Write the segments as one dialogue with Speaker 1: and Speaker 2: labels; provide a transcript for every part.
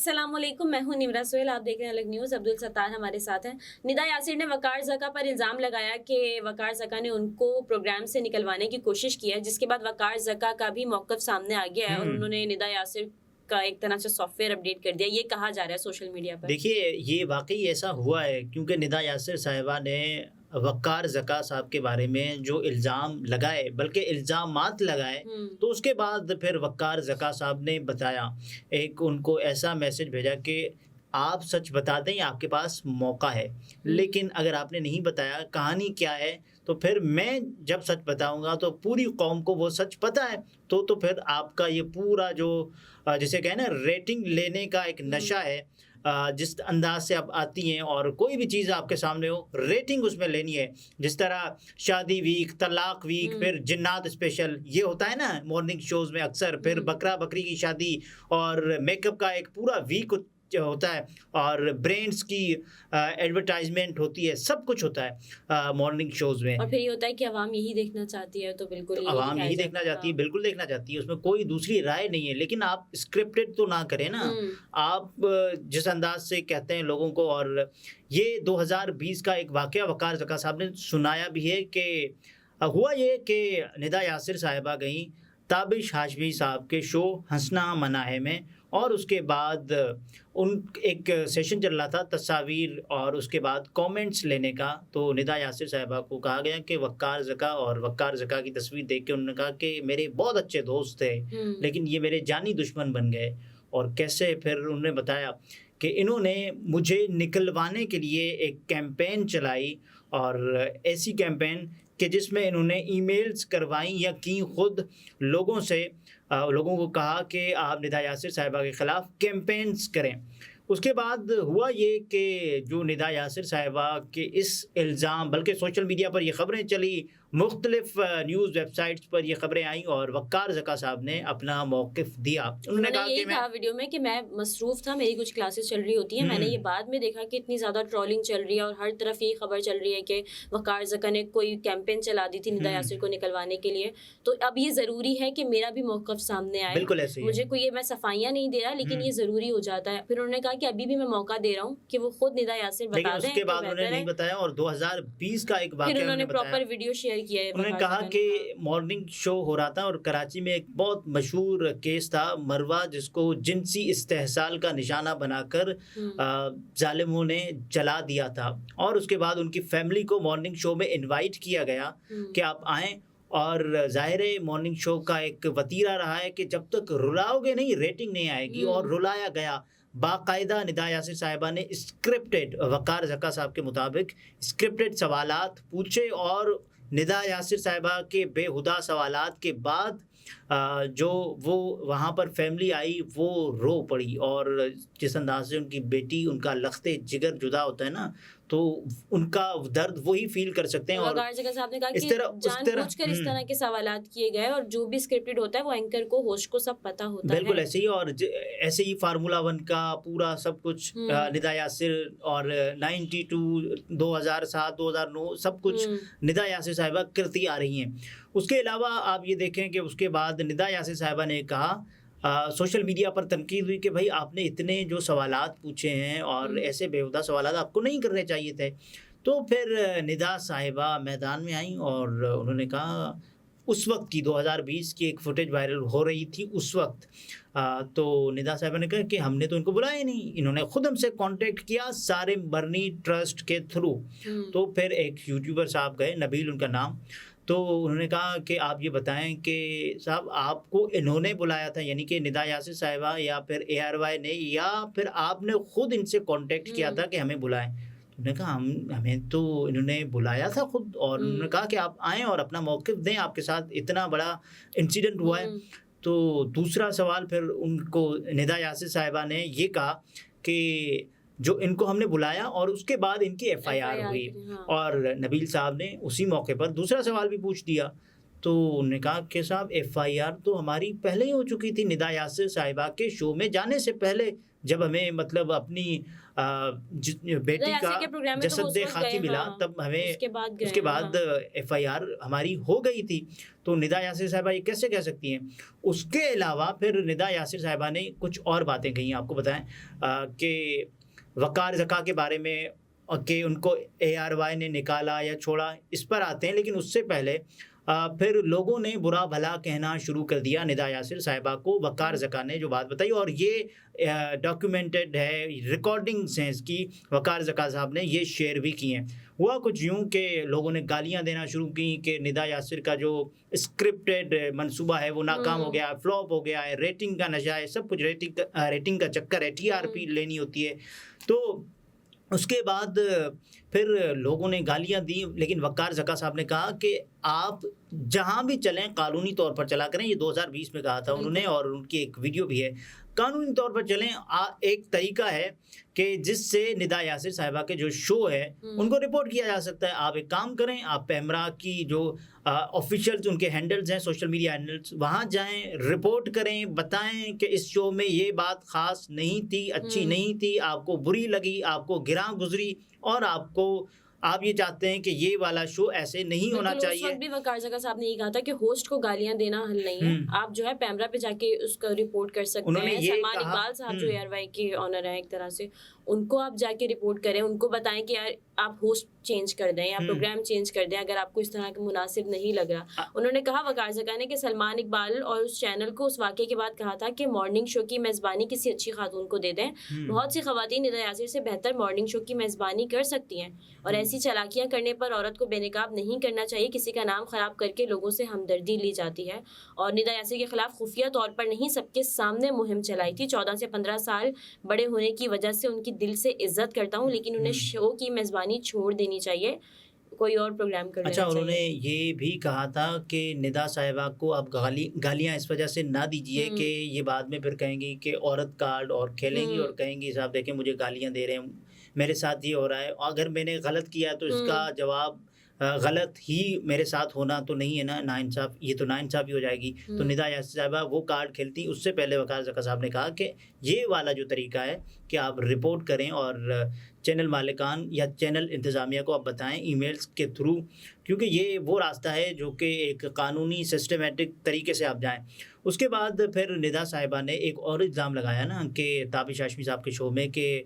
Speaker 1: السلام علیکم، میں ہوں نمرہ سہیل، آپ دیکھ رہے ہیں الگ نیوز۔ عبدل ستار ہمارے ساتھ ہیں۔ ندا یاسر نے وقار زکا پر الزام لگایا کہ وقار زکا نے ان کو پروگرام سے نکلوانے کی کوشش کی ہے، جس کے بعد وقار زکا کا بھی موقف سامنے آ گیا ہے اور انہوں نے ندا یاسر کا ایک طرح سے سافٹ ویئر اپڈیٹ کر دیا، یہ کہا جا رہا ہے سوشل میڈیا پر۔
Speaker 2: دیکھیے یہ واقعی ایسا ہوا ہے کیونکہ ندا یاسر صاحبہ نے وقار زکا صاحب کے بارے میں جو الزام لگائے، بلکہ الزامات لگائے، تو اس کے بعد پھر وقار زکا صاحب نے بتایا، ایک ان کو ایسا میسج بھیجا کہ آپ سچ بتا دیں، آپ کے پاس موقع ہے، لیکن اگر آپ نے نہیں بتایا کہانی کیا ہے تو پھر میں جب سچ بتاؤں گا تو پوری قوم کو وہ سچ پتہ ہے، تو پھر آپ کا یہ پورا جو جسے کہیں نا ریٹنگ لینے کا ایک نشہ ہے، جس انداز سے اب آتی ہیں اور کوئی بھی چیز آپ کے سامنے ہو ریٹنگ اس میں لینی ہے، جس طرح شادی ویک، طلاق ویک، پھر جنات اسپیشل یہ ہوتا ہے نا مارننگ شوز میں اکثر، پھر بکرا بکری کی شادی اور میک اپ کا ایک پورا ویک ہوتا ہے، اور برینڈز کی ایڈورٹائزمنٹ ہوتی ہے، سب کچھ ہوتا ہے مارننگ شوز میں،
Speaker 1: اور پھر یہ ہوتا ہے کہ عوام یہی دیکھنا چاہتی ہے، تو بالکل
Speaker 2: عوام یہی دیکھنا چاہتی ہے، بالکل دیکھنا چاہتی ہے، اس میں کوئی دوسری رائے نہیں ہے، لیکن آپ اسکرپٹڈ تو نہ کریں نا، آپ جس انداز سے کہتے ہیں لوگوں کو۔ اور یہ 2020 کا ایک واقعہ وقار زکا صاحب نے سنایا بھی ہے کہ ہوا یہ کہ ندا یاسر صاحبہ گئیں تابش ہاشمی صاحب کے شو ہنسنا منع ہے میں، اور اس کے بعد ان ایک سیشن چل رہا تھا تصاویر اور اس کے بعد کامنٹس لینے کا، تو ندا یاسر صاحبہ کو کہا گیا کہ وقار زکا، اور وقار زکا کی تصویر دیکھ کے انہوں نے کہا کہ میرے بہت اچھے دوست تھے لیکن یہ میرے جانی دشمن بن گئے، اور کیسے پھر انہوں نے بتایا کہ انہوں نے مجھے نکلوانے کے لیے ایک کیمپین چلائی، اور ایسی کیمپین کہ جس میں انہوں نے ای میلز کروائیں یا کیں خود لوگوں سے، لوگوں کو کہا کہ آپ ندا یاسر صاحبہ کے خلاف کیمپینز کریں۔ اس کے بعد ہوا یہ کہ جو ندا یاسر صاحبہ کے اس الزام، بلکہ سوشل میڈیا پر یہ خبریں چلی، مختلف نیوز ویب سائٹس پر یہ خبریں آئیں، اور وقار زکا صاحب نے اپنا موقف دیا۔
Speaker 1: انہوں نے یہی کہا ویڈیو میں کہ میں مصروف تھا، میری کچھ کلاسز چل رہی ہوتی ہیں، میں نے یہ بعد میں دیکھا کہ اتنی زیادہ ٹرولنگ چل رہی ہے اور ہر طرف یہی خبر چل رہی ہے کہ وقار زکا نے کوئی کیمپین چلا دی تھی ندا یاسر کو نکلوانے کے لیے، تو اب یہ ضروری ہے کہ میرا بھی موقف سامنے آئے۔
Speaker 2: بالکل ایسے ہی
Speaker 1: مجھے کوئی میں صفائیاں نہیں دے رہا، لیکن یہ ضروری ہو جاتا ہے۔ پھر انہوں نے کہا کہ ابھی بھی میں موقع دے رہا ہوں کہ وہ خود ندا یاسر بتا دیں،
Speaker 2: اس کے بعد انہوں نے نہیں بتایا، اور 2020 کا ایک واقعہ
Speaker 1: پھر انہوں نے پراپر ویڈیو شیئر کیا ہے۔
Speaker 2: انہوں نے کہا کہ مارننگ شو ہو رہا تھا اور کراچی میں ایک بہت مشہور کیس تھا مروہ، جس کو جنسی استحصال کا نشانہ بنا کر ظالموں نے جلا دیا تھا، اور اس کے بعد ان کی فیملی کو مارننگ شو میں انوائٹ کیا گیا کہ آپ آئیں، اور ظاہر مارننگ شو کا ایک وتیرہ رہا ہے کہ جب تک رلاؤ گے نہیں ریٹنگ نہیں آئے گی، اور رلایا گیا باقاعدہ۔ ندا یاسر صاحبہ نے اسکرپٹڈ، وقار زکا صاحب کے مطابق اسکرپٹڈ سوالات پوچھے، اور ندا یاسر صاحبہ کے بے ہدہ سوالات کے بعد جو وہ وہاں پر فیملی آئی وہ رو پڑی، اور جس انداز سے ان کی بیٹی، ان کا لخت جگر جدا ہوتا ہے نا، تو ان کا درد وہی فیل کر سکتے ہیں۔ اور
Speaker 1: وقار زکا صاحب نے کہا کہ جان بوجھ کر اس طرح کے سوالات کیے گئے، اور جو بھی اسکرپٹڈ ہوتا ہے وہ اینکر کو، ہوسٹ کو سب پتہ ہوتا ہے۔
Speaker 2: بالکل ایسے ہی، اور ایسے ہی فارمولا 1 کا پورا سب کچھ ندا یاسر، اور 92، 2007، 2009 سب کچھ ندا یاسر صاحبہ کرتی آ رہی ہیں۔ اس کے علاوہ آپ یہ دیکھیں کہ اس کے بعد ندا یاسر صاحبہ نے کہا، سوشل میڈیا پر تنقید ہوئی کہ بھائی آپ نے اتنے جو سوالات پوچھے ہیں اور ایسے بیہودہ سوالات آپ کو نہیں کرنے چاہیے تھے، تو پھر ندا صاحبہ میدان میں آئیں، اور انہوں نے کہا اس وقت کی 2020 کی ایک فوٹیج وائرل ہو رہی تھی اس وقت، تو ندا صاحبہ نے کہا کہ ہم نے تو ان کو بلایا نہیں، انہوں نے خود ہم سے کانٹیکٹ کیا سارے برنی ٹرسٹ کے تھرو۔ تو پھر ایک یوٹیوبر صاحب گئے، نبیل ان کا نام، تو انہوں نے کہا کہ آپ یہ بتائیں کہ صاحب آپ کو انہوں نے بلایا تھا، یعنی کہ ندا یاسر صاحبہ یا پھر ARY نے، یا پھر آپ نے خود ان سے کانٹیکٹ کیا تھا کہ ہمیں بلائیں؟ انہوں نے کہا ہمیں تو انہوں نے بلایا تھا خود، اور انہوں نے کہا کہ آپ آئیں اور اپنا موقف دیں، آپ کے ساتھ اتنا بڑا انسیڈنٹ ہوا ہے۔ تو دوسرا سوال پھر ان کو ندا یاسر صاحبہ نے یہ کہا کہ جو ان کو ہم نے بلایا اور اس کے بعد ان کی FIR ہوئی، اور نبیل صاحب نے اسی موقع پر دوسرا سوال بھی پوچھ دیا، تو انہوں نے کہا کہ صاحب FIR تو ہماری پہلے ہی ہو چکی تھی، ندا یاسر صاحبہ کے شو میں جانے سے پہلے جب ہمیں مطلب اپنی بیٹی کا جسد خاکی ملا تب ہمیں اس کے بعد FIR ہماری ہو گئی تھی. تو ندا یاسر صاحبہ یہ کیسے کہہ سکتی ہیں؟ اس کے علاوہ پھر ندا یاسر صاحبہ نے کچھ اور باتیں کہیں. آپ کو بتائیں کہ وقار زکا کے بارے میں کہ ان کو ARY نے نکالا یا چھوڑا، اس پر آتے ہیں. لیکن اس سے پہلے پھر لوگوں نے برا بھلا کہنا شروع کر دیا ندا یاسر صاحبہ کو. وقار زکا نے جو بات بتائی، اور یہ ڈاکیومنٹڈ ہے، ریکارڈنگز ہیں اس کی، وقار زکا صاحب نے یہ شیئر بھی کی ہیں. ہوا کچھ یوں کہ لوگوں نے گالیاں دینا شروع کی کہ ندا یاسر کا جو اسکرپٹڈ منصوبہ ہے وہ ناکام ہو گیا، فلاپ ہو گیا ہے، ریٹنگ کا نشہ ہے، سب کچھ ریٹنگ کا چکر ہے، TRP لینی ہوتی ہے. تو اس کے بعد پھر لوگوں نے گالیاں دیں. لیکن وقار زکا صاحب نے کہا کہ آپ جہاں بھی چلیں قانونی طور پر چلا کریں. یہ 2020 میں کہا تھا انہوں نے، اور ان کی ایک ویڈیو بھی ہے. قانونی طور پر چلیں. ایک طریقہ ہے کہ جس سے ندا یاسر صاحبہ کے جو شو ہے ان کو رپورٹ کیا جا سکتا ہے. آپ ایک کام کریں، آپ پیمرا کی جو آفیشیلز ان کے ہینڈلز ہیں، سوشل میڈیا ہینڈلز، وہاں جائیں، رپورٹ کریں، بتائیں کہ اس شو میں یہ بات خاص نہیں تھی، اچھی نہیں تھی، آپ کو بری لگی، آپ کو گراں گزری، اور آپ یہ چاہتے ہیں کہ یہ والا شو ایسے نہیں ہونا چاہیے.
Speaker 1: اس وقت بھی وقار زکا صاحب نے یہ کہا تھا کہ ہوسٹ کو گالیاں دینا حل نہیں ہے. آپ جو ہے پیمرا پہ جا کے اس کا رپورٹ کر سکتے ہیں. سلمان اقبال صاحب جو ARY کے آنر ہیں ایک طرح سے، ان کو آپ جا کے رپورٹ کریں، ان کو بتائیں کہ یار آپ ہوسٹ چینج کر دیں یا پروگرام چینج کر دیں اگر آپ کو اس طرح کا مناسب نہیں لگ رہا. انہوں نے کہا وقار زکا نے کہ سلمان اقبال اور اس چینل کو اس واقعے کے بعد کہا تھا کہ مارننگ شو کی میزبانی کسی اچھی خاتون کو دے دیں. بہت سی خواتین ندا یاسر سے بہتر مارننگ شو کی میزبانی کر سکتی ہیں، اور ایسی چالاکیاں کرنے پر عورت کو بے نقاب نہیں کرنا چاہیے. کسی کا نام خراب کر کے لوگوں سے ہمدردی لی جاتی ہے. اور ندا یاسر کے خلاف خفیہ طور پر نہیں، سب کے سامنے مہم چلائی تھی. 14 سے 15 سال بڑے ہونے کی وجہ سے ان کی دل سے عزت کرتا ہوں، لیکن انہیں شو کی میزبانی چھوڑ دینی چاہیے، کوئی اور پروگرام کر لینا چاہیے.
Speaker 2: انہوں نے یہ بھی کہا تھا کہ ندا صاحبہ کو آپ گالیاں اس وجہ سے نہ دیجیے کہ یہ بعد میں پھر کہیں گی کہ عورت کارڈ اور کھیلیں گی اور کہیں گی صاحب دیکھیں مجھے گالیاں دے رہے ہیں، میرے ساتھ یہ ہو رہا ہے، اگر میں نے غلط کیا تو اس کا جواب غلط ہی میرے ساتھ ہونا تو نہیں ہے نا، ناانصاف، یہ تو ناانصافی ہو جائے گی. تو ندا یاسر صاحبہ وہ کارڈ کھیلتی. اس سے پہلے وقار زکا صاحب نے کہا کہ یہ والا جو طریقہ ہے کہ آپ رپورٹ کریں اور چینل مالکان یا چینل انتظامیہ کو آپ بتائیں ای میلز کے تھرو، کیونکہ یہ وہ راستہ ہے جو کہ ایک قانونی سسٹمیٹک طریقے سے آپ جائیں. اس کے بعد پھر ندا صاحبہ نے ایک اور الزام لگایا نا کہ تابش ہاشمی صاحب کے شو میں کہ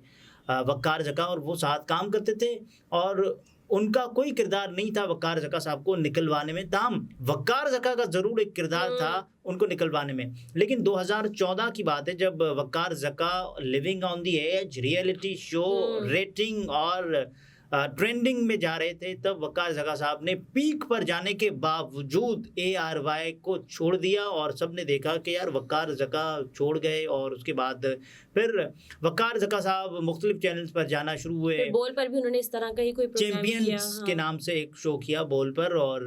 Speaker 2: وقار زکا اور وہ ساتھ کام کرتے تھے اور ان کا کوئی کردار نہیں تھا وقار زکا صاحب کو نکلوانے میں. تاہم وقار زکا کا ضرور ایک کردار تھا ان کو نکلوانے میں. لیکن 2014 کی بات ہے جب Waqar Zaka living on the edge reality show rating اور ٹرینڈنگ میں جا رہے تھے، تب وقار زکا صاحب نے پیک پر جانے کے باوجود ARY کو چھوڑ دیا، اور سب نے دیکھا کہ یار وقار زکا چھوڑ گئے. اور اس کے بعد پھر وقار زکا صاحب مختلف چینلز پر جانا شروع ہوئے.
Speaker 1: بول پر بھی انہوں نے اس طرح کا ہی کوئی پروگرام کیا،
Speaker 2: چیمپئنز کے نام سے ایک شو کیا بول پر، اور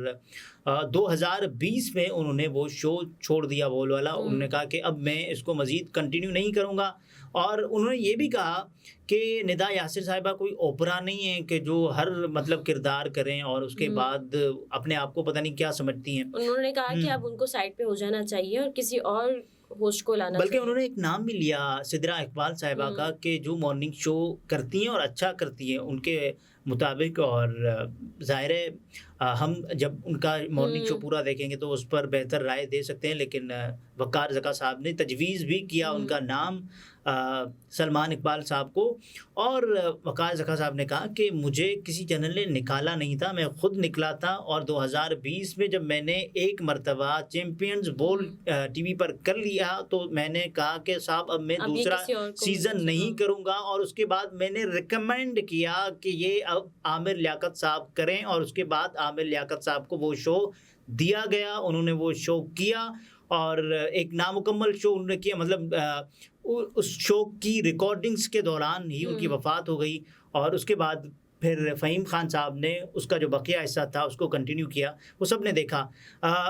Speaker 2: 2020 میں انہوں نے وہ شو چھوڑ دیا بول والا. انہوں نے کہا کہ اب میں اس کو مزید کنٹینیو نہیں کروں گا. اور انہوں نے یہ بھی کہا کہ ندا یاسر صاحبہ کوئی اوپرا نہیں ہے کہ جو ہر مطلب کردار کریں اور اس کے بعد اپنے آپ کو پتہ نہیں کیا سمجھتی ہیں.
Speaker 1: انہوں نے کہا کہ اب ان کو سائڈ پہ ہو جانا چاہیے اور کسی اور ہوسٹ کو لانا
Speaker 2: بلکہ انہوں نے ایک نام بھی لیا سدرا اقبال صاحبہ کا کہ جو مارننگ شو کرتی ہیں اور اچھا کرتی ہیں ان کے مطابق. اور ظاہر ہے ہم جب ان کا مارننگ شو پورا دیکھیں گے تو اس پر بہتر رائے دے سکتے ہیں. لیکن وقار زکا صاحب نے تجویز بھی کیا ان کا نام سلمان اقبال صاحب کو. اور وقار زکا صاحب نے کہا کہ مجھے کسی چینل نے نکالا نہیں تھا، میں خود نکلا تھا. اور 2020 میں جب میں نے ایک مرتبہ چیمپئنز بول ٹی وی پر کر لیا تو میں نے کہا کہ صاحب اب میں دوسرا سیزن نہیں کروں گا. اور اس کے بعد میں نے ریکمینڈ کیا کہ یہ اب عامر لیاقت صاحب کریں، اور اس کے بعد عامر لیاقت صاحب کو وہ شو دیا گیا. انہوں نے وہ شو کیا اور ایک نامکمل شو انہوں نے کیا. مطلب اس شو کی ریکارڈنگز کے دوران ہی ان کی وفات ہو گئی. اور اس کے بعد پھر فہیم خان صاحب نے اس کا جو بقیہ حصہ تھا اس کو کنٹینیو کیا. وہ سب نے دیکھا.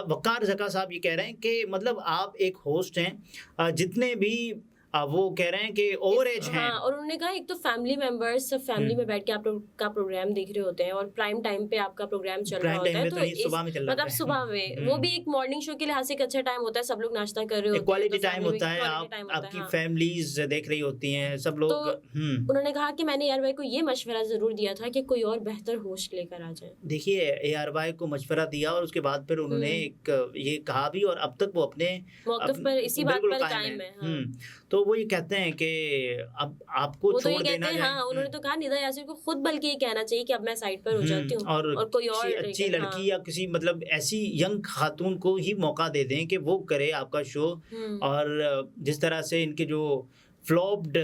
Speaker 2: وقار زکا صاحب یہ کہہ رہے ہیں کہ مطلب آپ ایک ہوسٹ ہیں، جتنے بھی وہ کہہ رہے ہیں کہ اوور ایج ہیں.
Speaker 1: ہاں، اور انہوں نے کہا ایک تو فیملی ممبرس سب فیملی میں بیٹھ کے آپ لوگ کا پروگرام دیکھ رہے ہوتے ہیں اور پرائم ٹائم پہ آپ کا پروگرام چل رہا ہوتا ہے، تو
Speaker 2: صبح میں چل رہا
Speaker 1: مطلب صبح میں وہ بھی ایک مارننگ شو کے لحاظ سے ایک اچھا ٹائم ہوتا ہے، سب لوگ ناشتہ کر رہے ہوتے ہیں،
Speaker 2: کوالٹی ٹائم ہوتا ہے، آپ کی فیملیز دیکھ رہی ہوتی ہیں سب لوگ.
Speaker 1: انہوں نے کہا کہ میں نے اے آر وائی کو یہ مشورہ ضرور دیا تھا کہ کوئی اور بہتر ہوسٹ لے کر آ جائے.
Speaker 2: دیکھیے اے آر وائی کو مشورہ دیا اور اس کے بعد پھر انہوں نے ایک یہ کہا بھی، اور اب تک وہ اپنے
Speaker 1: موقف پر اسی بات پر قائم ہے.
Speaker 2: تو وہ یہ کہتے ہیں کہ اب آپ کو چھوڑ دینا چاہیے.
Speaker 1: ہاں، انہوں نے تو کہا ندا یاسر کو خود بلکہ یہ کہنا چاہیے کہ اب میں سائڈ پر ہو جاتی ہوں اور کوئی اور
Speaker 2: اچھی لڑکی یا کسی مطلب ایسی ینگ خاتون کو ہی موقع دے دیں کہ وہ کرے آپ کا شو. اور جس طرح سے ان کے جو فلوپڈ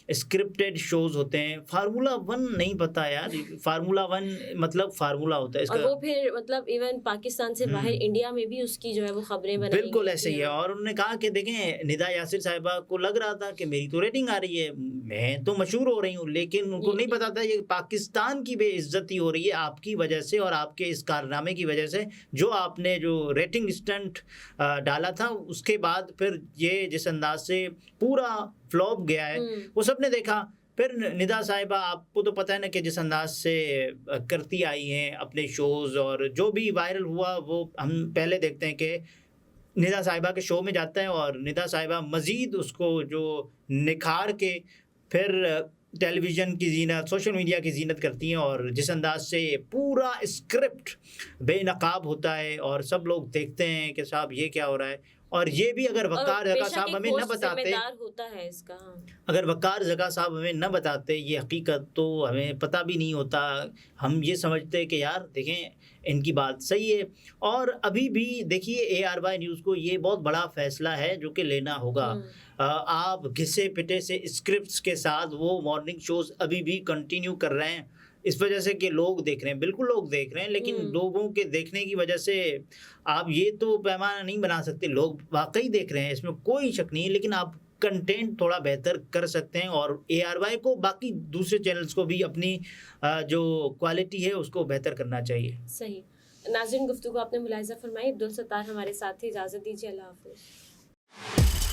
Speaker 2: اسکرپٹڈ شوز ہوتے ہیں، فارمولا 1 نہیں پتا یار، فارمولا 1 مطلب فارمولا ہوتا ہے اس کا،
Speaker 1: اور وہ پھر مطلب ایون پاکستان سے باہر انڈیا میں بھی اس کی جو ہے وہ خبریں بنائی گئی.
Speaker 2: بالکل ایسے ہی ہے. اور انہوں نے کہا کہ دیکھیں ندا یاسر صاحبہ کو لگ رہا تھا کہ میری تو ریٹنگ آ رہی ہے، میں تو مشہور ہو رہی ہوں، لیکن ان کو نہیں پتا تھا یہ پاکستان کی بے عزتی ہو رہی ہے آپ کی وجہ سے اور آپ کے اس کارنامے کی وجہ سے، جو آپ نے جو ریٹنگ اسٹنٹ ڈالا تھا اس کے بعد پھر یہ جس انداز سے پورا فلوپ گیا ہے وہ سب نے دیکھا. پھر ندا صاحبہ آپ کو تو پتہ ہے نا کہ جس انداز سے کرتی آئی ہیں اپنے شوز، اور جو بھی وائرل ہوا وہ ہم پہلے دیکھتے ہیں کہ ندا صاحبہ کے شو میں جاتا ہے اور ندا صاحبہ مزید اس کو جو نکھار کے پھر ٹیلی ویژن کی زینت، سوشل میڈیا کی زینت کرتی ہیں، اور جس انداز سے پورا اسکرپٹ بے نقاب ہوتا ہے اور سب لوگ دیکھتے ہیں کہ صاحب یہ کیا ہو رہا ہے. اور یہ بھی اگر وقار زکا صاحب ہمیں نہ بتاتے، اگر وقار زکا صاحب ہمیں نہ بتاتے یہ حقیقت، تو ہمیں پتہ بھی نہیں ہوتا. ہم یہ سمجھتے کہ یار دیکھیں ان کی بات صحیح ہے. اور ابھی بھی دیکھیے اے آر وائی نیوز کو یہ بہت بڑا فیصلہ ہے جو کہ لینا ہوگا. آپ گھسے پٹے سے اسکرپٹس کے ساتھ وہ مارننگ شوز ابھی بھی کنٹینیو کر رہے ہیں، اس وجہ سے کہ لوگ دیکھ رہے ہیں. بالکل لوگ دیکھ رہے ہیں، لیکن لوگوں کے دیکھنے کی وجہ سے آپ یہ تو پیمانہ نہیں بنا سکتے. لوگ واقعی دیکھ رہے ہیں، اس میں کوئی شک نہیں ہے، لیکن آپ کنٹینٹ تھوڑا بہتر کر سکتے ہیں. اور اے آر وائی کو باقی دوسرے چینلز کو بھی اپنی جو کوالٹی ہے اس کو بہتر کرنا چاہیے.
Speaker 1: صحیح. ناظرین، گفتگو آپ نے ملاحظہ فرمائی. عبدالستار ہمارے ساتھ تھے. اجازت دیجیے. اللہ حافظ.